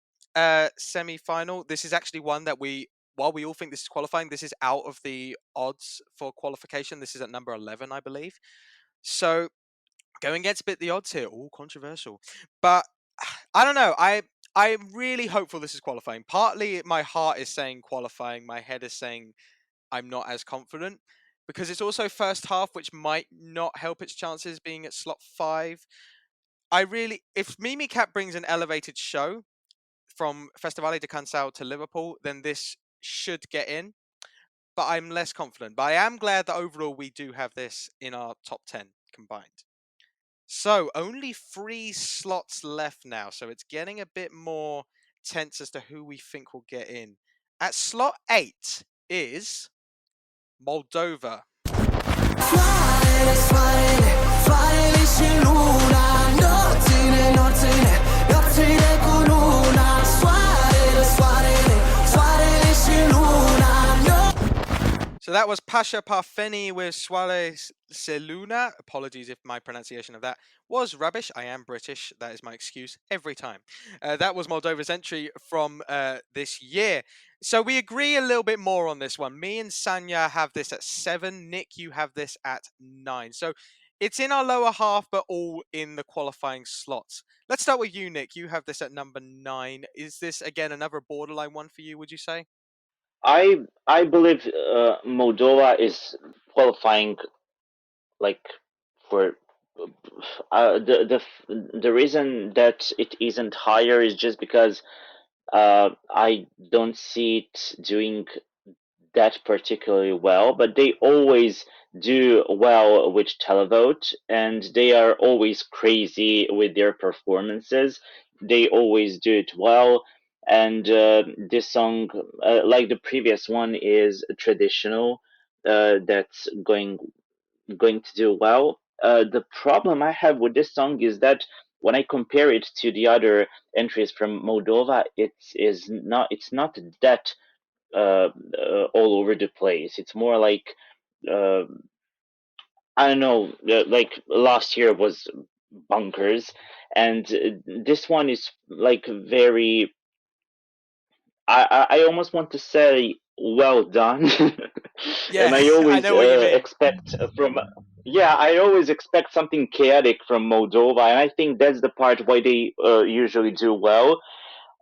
semi-final. This is actually one that while we all think this is qualifying, this is out of the odds for qualification. This is at number 11, I believe. So going against a bit the odds here, all controversial. But I don't know. I'm really hopeful this is qualifying. Partly my heart is saying qualifying, my head is saying I'm not as confident, because it's also first half, which might not help its chances being at slot 5. If Mimi Cat brings an elevated show from Festivale de Canção to Liverpool, then this should get in. But I'm less confident. But I am glad that overall we do have this in our top 10 combined. So only 3 slots left now. So it's getting a bit more tense as to who we think will get in. At slot 8 is Moldova. So that was Pasha Parfeni with Soare Seluna. Apologies if my pronunciation of that was rubbish. I am British. That is my excuse every time. That was Moldova's entry from this year. So we agree a little bit more on this one. Me and Sanya have this at 7. Nick, you have this at 9. So it's in our lower half, but all in the qualifying slots. Let's start with you, Nick. You have this at number 9. Is this, again, another borderline one for you, would you say? I believe Moldova is qualifying like for the reason that it isn't higher is just because I don't see it doing that particularly well, but they always do well with televote, and they are always crazy with their performances. They always do it well, and this song, like the previous one, is traditional. That's going to do well. The problem I have with this song is that when I compare it to the other entries from Moldova, it's not that all over the place. It's more like uh, I don't know, like last year was bunkers, and this one is like very. I almost want to say well done, Yeah, and I I always know what you mean. expect from. Yeah, I always expect something chaotic from Moldova, and I think that's the part why they usually do well.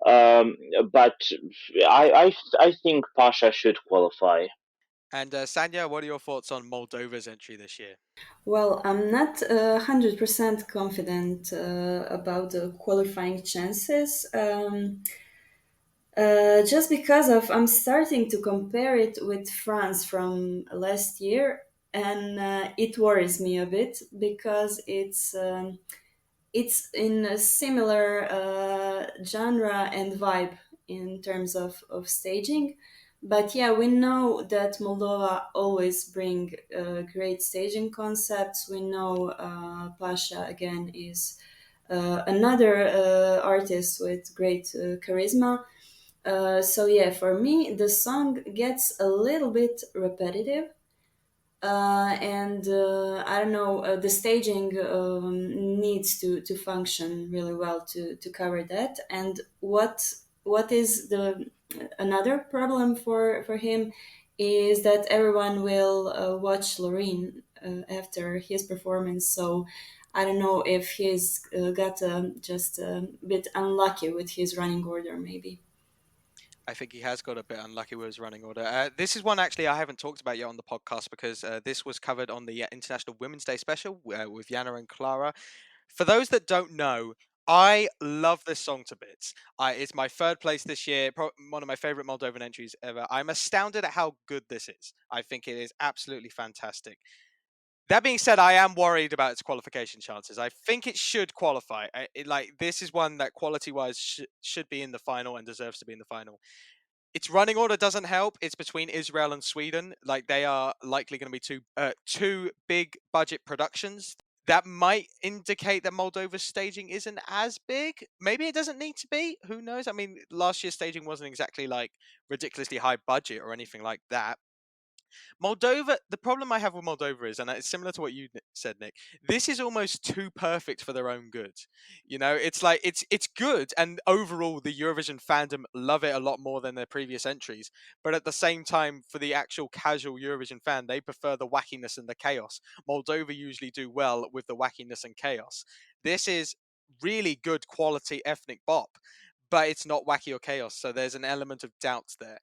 Um, but I think Pasha should qualify. And Sanya, what are your thoughts on Moldova's entry this year? Well, I'm not 100% confident about the qualifying chances. Just because of I'm starting to compare it with France from last year, and it worries me a bit because it's in a similar genre and vibe in terms of staging, But yeah, we know that Moldova always bring great staging concepts. We know Pasha again is another artist with great charisma. So yeah, for me, the song gets a little bit repetitive, and I don't know, the staging needs to function really well to cover that. And what is the another problem for him is that everyone will watch Loreen after his performance. So I don't know if he's got just a bit unlucky with his running order, maybe. I think he has got a bit unlucky with his running order. This is one actually I haven't talked about yet on the podcast because this was covered on the International Women's Day special with Jana and Clara. For those that don't know, I love this song to bits. It's my third place this year, one of my favorite Moldovan entries ever. I'm astounded at how good this is. I think it is absolutely fantastic. That being said, I am worried about its qualification chances. I think it should qualify. This is one that quality-wise should be in the final and deserves to be in the final. Its running order doesn't help. It's between Israel and Sweden. Like, they are likely going to be two big budget productions. That might indicate that Moldova's staging isn't as big. Maybe it doesn't need to be. Who knows? I mean, last year's staging wasn't exactly like ridiculously high budget or anything like that. Moldova, the problem I have with Moldova is, and it's similar to what you said, Nick, this is almost too perfect for their own good. You know, it's like it's good, and overall the Eurovision fandom love it a lot more than their previous entries. But at the same time, for the actual casual Eurovision fan, they prefer the wackiness and the chaos. Moldova usually do well with the wackiness and chaos. This is really good quality ethnic bop, but it's not wacky or chaos, so there's an element of doubt there.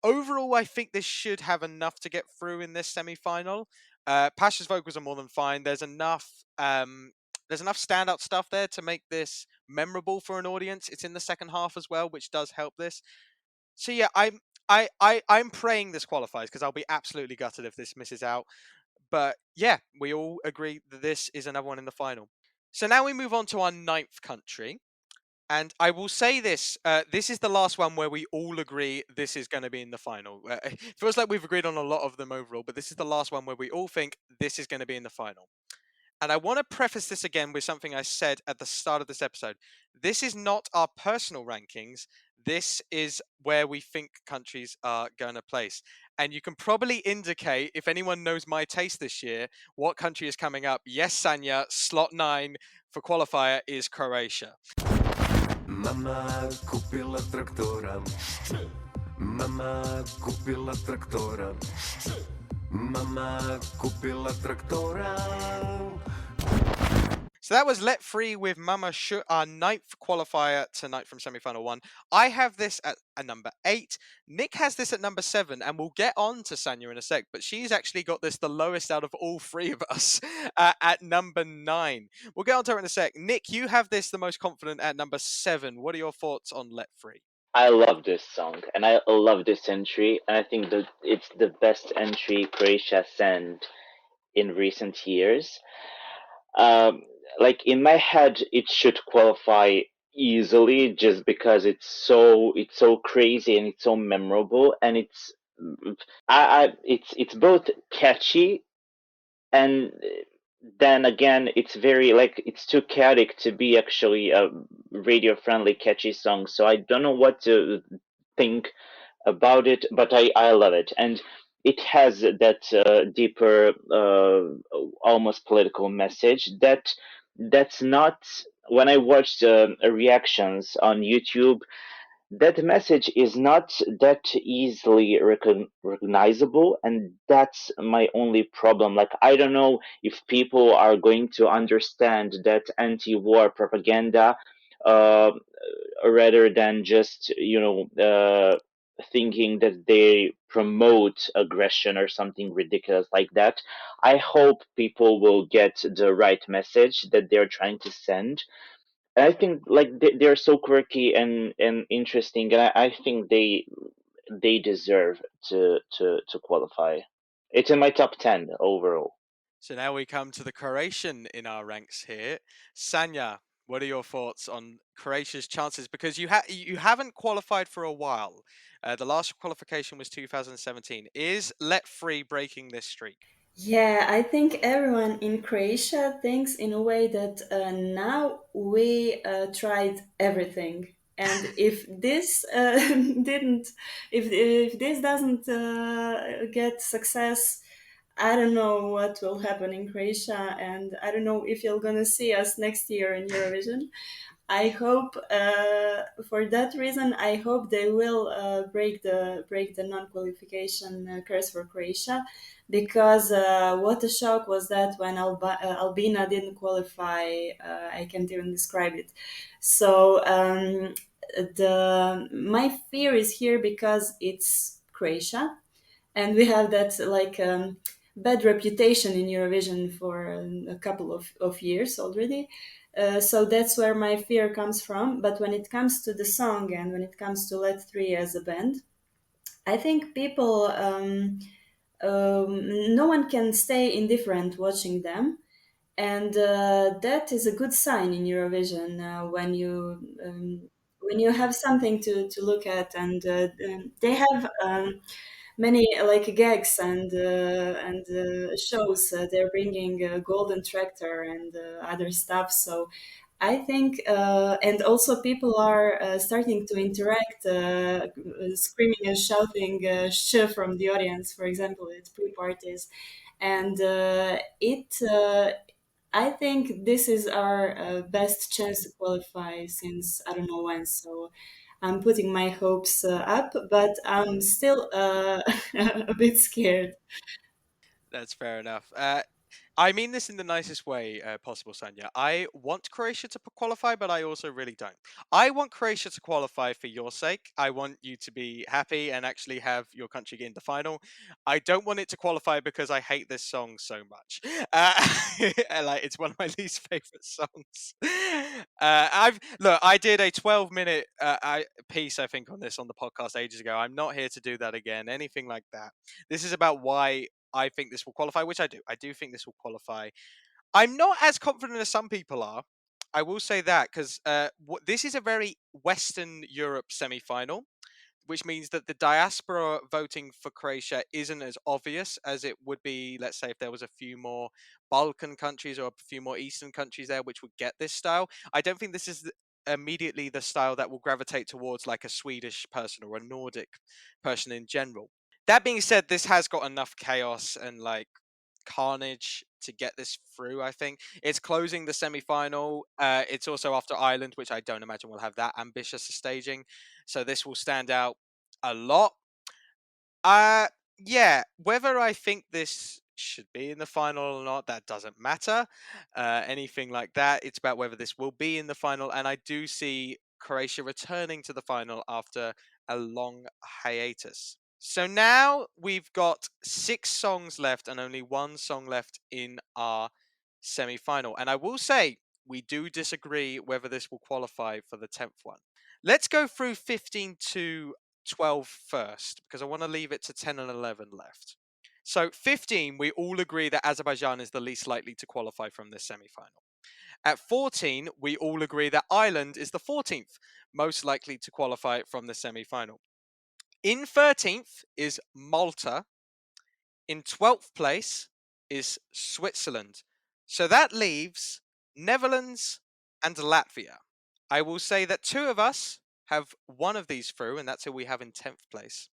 Overall, I think this should have enough to get through in this semi-final. Pasha's vocals are more than fine. There's enough standout stuff there to make this memorable for an audience. It's in the second half as well, which does help this. So yeah, I'm praying this qualifies because I'll be absolutely gutted if this misses out. But yeah, we all agree that this is another one in the final. So now we move on to our 9th country. And I will say this: this is the last one where we all agree this is going to be in the final. It feels like we've agreed on a lot of them overall, but this is the last one where we all think this is going to be in the final. And I want to preface this again with something I said at the start of this episode. This is not our personal rankings. This is where we think countries are going to place. And you can probably indicate, if anyone knows my taste this year, what country is coming up. Yes, Sanya, slot 9 for qualifier is Croatia. Mama kupila traktora. Mama kupila traktora. Mama kupila traktora. So that was Let Free with Mama Shut, our 9th qualifier tonight from semi-final 1. I have this at a number 8. Nick has this at number 7, and we'll get on to Sanya in a sec, but she's actually got this the lowest out of all 3 of us at number 9. We'll get on to her in a sec. Nick, you have this the most confident at number 7. What are your thoughts on Let Free? I love this song and I love this entry, and I think that it's the best entry Croatia sent in recent years. Um, like in my head, it should qualify easily just because it's so crazy and it's so memorable, and it's both catchy and then again it's very like it's too chaotic to be actually a radio friendly catchy song. So I don't know what to think about it, but I love it, and it has that deeper, almost political message that's not. When I watched reactions on YouTube, that message is not that easily recognizable, and that's my only problem. Like, I don't know if people are going to understand that anti-war propaganda, uh, rather than just thinking that they promote aggression or something ridiculous like that. I hope people will get the right message that they're trying to send. And I think like they're so quirky and interesting, and I think they deserve to qualify. It's in my top 10 overall. So now we come to the Croatian in our ranks here. Sanya, what are your thoughts on Croatia's chances? Because you haven't qualified for a while. The last qualification was 2017. Is Let Free breaking this streak? Yeah, I think everyone in Croatia thinks in a way that now we tried everything, and if this didn't, if this doesn't get success, I don't know what will happen in Croatia, and I don't know if you're gonna see us next year in Eurovision. I hope, for that reason, I hope they will break the non-qualification curse for Croatia, because what a shock was that when Albina didn't qualify. I can't even describe it. So the my fear is here because it's Croatia, and we have that like bad reputation in Eurovision for a couple of years already. So that's where my fear comes from. But when it comes to the song and when it comes to Let Three as a band, I think people, no one can stay indifferent watching them. And that is a good sign in Eurovision when you have something to look at, and they have many like gags and shows. They're bringing Golden Tractor and other stuff. So I think, and also people are starting to interact, screaming and shouting "sh" from the audience, for example, at pre-parties, and I think this is our best chance to qualify since I don't know when. So I'm putting my hopes up, but I'm still a bit scared. That's fair enough. I mean this in the nicest way possible, Sanya. I want Croatia to qualify, but I also really don't. I want Croatia to qualify for your sake. I want you to be happy and actually have your country get in the final. I don't want it to qualify because I hate this song so much. Like it's one of my least favorite songs. I did a 12-minute piece, I think, on this on the podcast ages ago. I'm not here to do that again. Anything like that. This is about why I think this will qualify, which I do. I do think this will qualify. I'm not as confident as some people are. I will say that because this is a very Western Europe semi-final, which means that the diaspora voting for Croatia isn't as obvious as it would be, let's say, if there was a few more Balkan countries or a few more Eastern countries there which would get this style. I don't think this is immediately the style that will gravitate towards like a Swedish person or a Nordic person in general. That being said, this has got enough chaos and like carnage to get this through. I think it's closing the semi-final. It's also after Ireland, which I don't imagine will have that ambitious a staging. So this will stand out a lot. Yeah, whether I think this should be in the final or not, that doesn't matter. Anything like that. It's about whether this will be in the final, and I do see Croatia returning to the final after a long hiatus. So now we've got 6 songs left and only 1 song left in our semi-final. And I will say, we do disagree whether this will qualify for the 10th one. Let's go through 15 to 12 first, because I want to leave it to 10 and 11 left. So 15, we all agree that Azerbaijan is the least likely to qualify from this semi-final. At 14, we all agree that Ireland is the 14th most likely to qualify from the semi-final. In 13th is Malta. In 12th place is Switzerland. So that leaves Netherlands and Latvia. I will say that 2 of us have one of these through, and that's who we have in 10th place.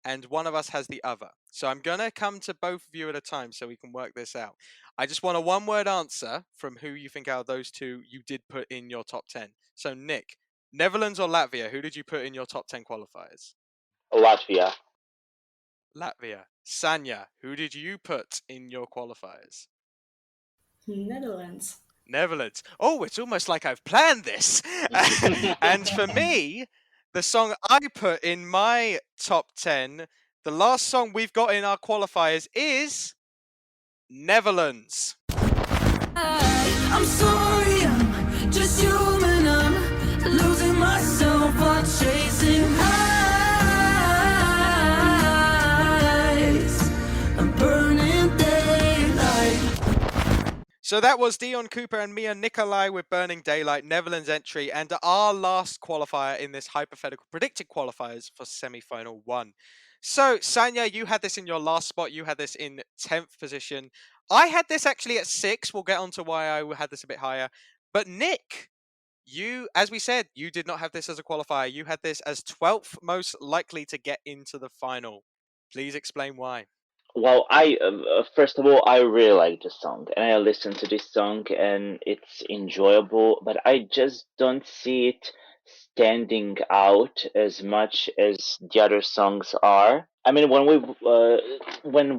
And one of us has the other. So I'm going to come to both of you at a time so we can work this out. I just want a one-word answer from who you think out of those 2 you did put in your top 10. So Nick, Netherlands or Latvia, who did you put in your top 10 qualifiers? Latvia. Latvia. Sanya, who did you put in your qualifiers? Netherlands. Netherlands. Oh, it's almost like I've planned this. And for me, the song I put in my top 10, the last song we've got in our qualifiers is Netherlands. I'm sorry, I'm just human. I'm losing myself while chasing highs. I'm burning daylight. So that was Dion Cooper and Mia Nicolai with Burning Daylight, Netherlands entry, and our last qualifier in this hypothetical predicted qualifiers for semi-final 1. So, Sanya, you had this in your last spot. You had this in 10th position. I had this actually at 6. We'll get on to why I had this a bit higher. But Nick, you, as we said, you did not have this as a qualifier. You had this as 12th most likely to get into the final. Please explain why. Well, I first of all, I really like the song, and I listen to this song, and it's enjoyable. But I just don't see it standing out as much as the other songs are. I mean, when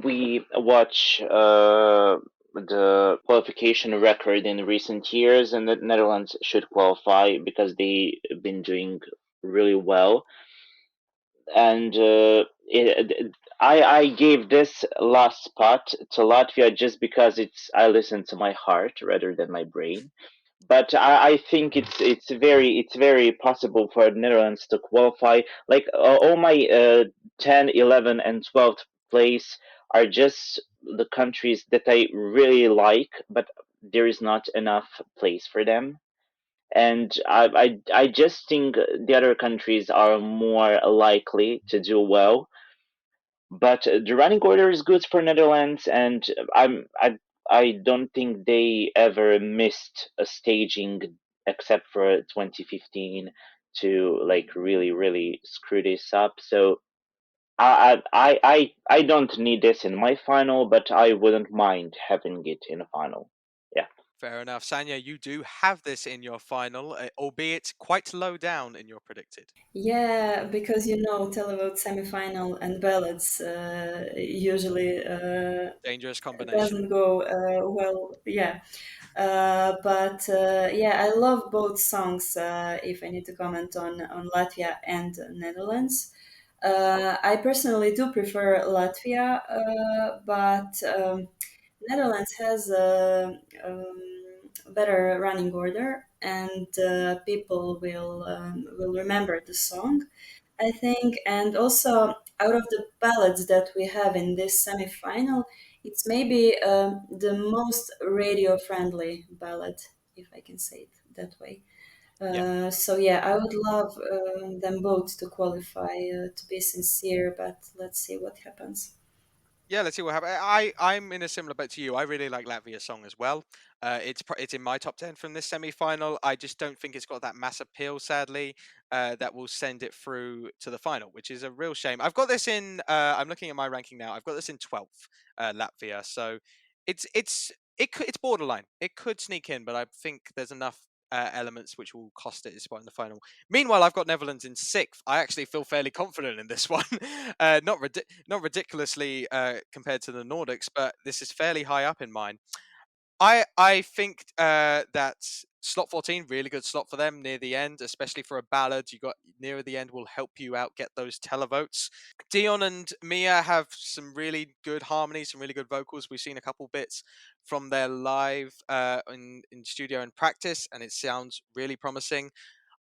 we watch the qualification record in recent years, and the Netherlands should qualify because they've been doing really well, and I gave this last spot to Latvia just because I listen to my heart rather than my brain. But I think it's very possible for the Netherlands to qualify. Like all my 10, 11, and 12th place are just the countries that I really like, but there is not enough place for them. And I just think the other countries are more likely to do well. But the running order is good for Netherlands, and I don't think they ever missed a staging except for 2015 to like really screw this up. So I don't need this in my final, but I wouldn't mind having it in a final. Yeah. Fair enough. Sanya, you do have this in your final, albeit quite low down in your predicted. Yeah, because televote semifinal and ballads usually Dangerous combination. doesn't go well. Yeah, but yeah, I love both songs. If I need to comment on Latvia and Netherlands, I personally do prefer Latvia, but Netherlands has a better running order, and people will remember the song, I think. And also, out of the ballads that we have in this semi-final, it's maybe the most radio-friendly ballad, if I can say it that way. So yeah, I would love them both to qualify. To be sincere, but let's see what happens. Yeah, let's see what happens. I'm in a similar boat to you. I really like Latvia's song as well. It's in my top 10 from this semi-final. I just don't think it's got that mass appeal, sadly, that will send it through to the final, which is a real shame. I've got this in. I'm looking at my ranking now. I've got this in 12th, Latvia. So it's borderline. It could sneak in, but I think there's enough elements which will cost it its spot in the final. Meanwhile, I've got Netherlands in 6th. I actually feel fairly confident in this one. Not ridiculously compared to the Nordics, but this is fairly high up in mine. I think that slot 14, really good slot for them near the end, especially for a ballad. You got nearer the end will help you out get those televotes. Dion and Mia have some really good harmonies, some really good vocals. We've seen a couple bits from their live in studio and practice, and it sounds really promising.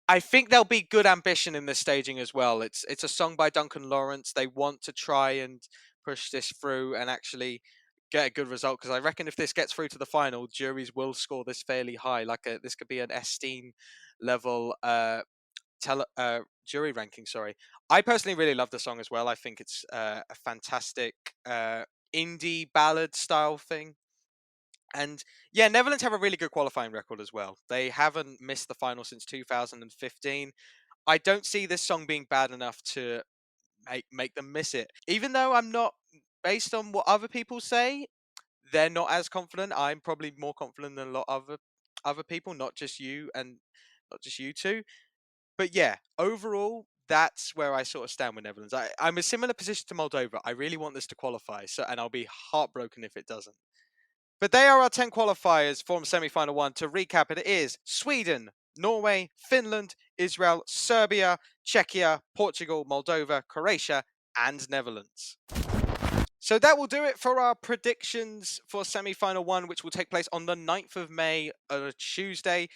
I think there'll be good ambition in this staging as well. It's a song by Duncan Lawrence. They want to try and push this through and actually get a good result, because I reckon if this gets through to the final, juries will score this fairly high. This could be an Esteem level jury ranking. Sorry, I personally really love the song as well. I think it's a fantastic indie ballad style thing. And yeah, Netherlands have a really good qualifying record as well. They haven't missed the final since 2015. I don't see this song being bad enough to make them miss it. Even though I'm not, based on what other people say, they're not as confident. I'm probably more confident than a lot of other people, not just you and not just you two. But yeah, overall, that's where I sort of stand with Netherlands. I'm a similar position to Moldova. I really want this to qualify, and I'll be heartbroken if it doesn't. But they are our 10 qualifiers from semi-final 1. To recap, it is Sweden, Norway, Finland, Israel, Serbia, Czechia, Portugal, Moldova, Croatia, and Netherlands. So that will do it for our predictions for semi-final 1, which will take place on the 9th of May, on a Tuesday.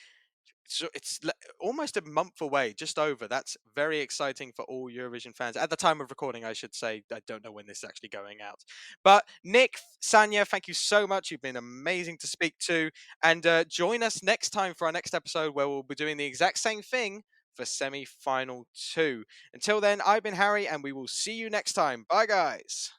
So it's almost a month away, just over. That's very exciting for all Eurovision fans. At the time of recording, I should say. I don't know when this is actually going out. But Nick, Sanya, thank you so much. You've been amazing to speak to. And join us next time for our next episode where we'll be doing the exact same thing for semi-final 2. Until then, I've been Harry and we will see you next time. Bye, guys.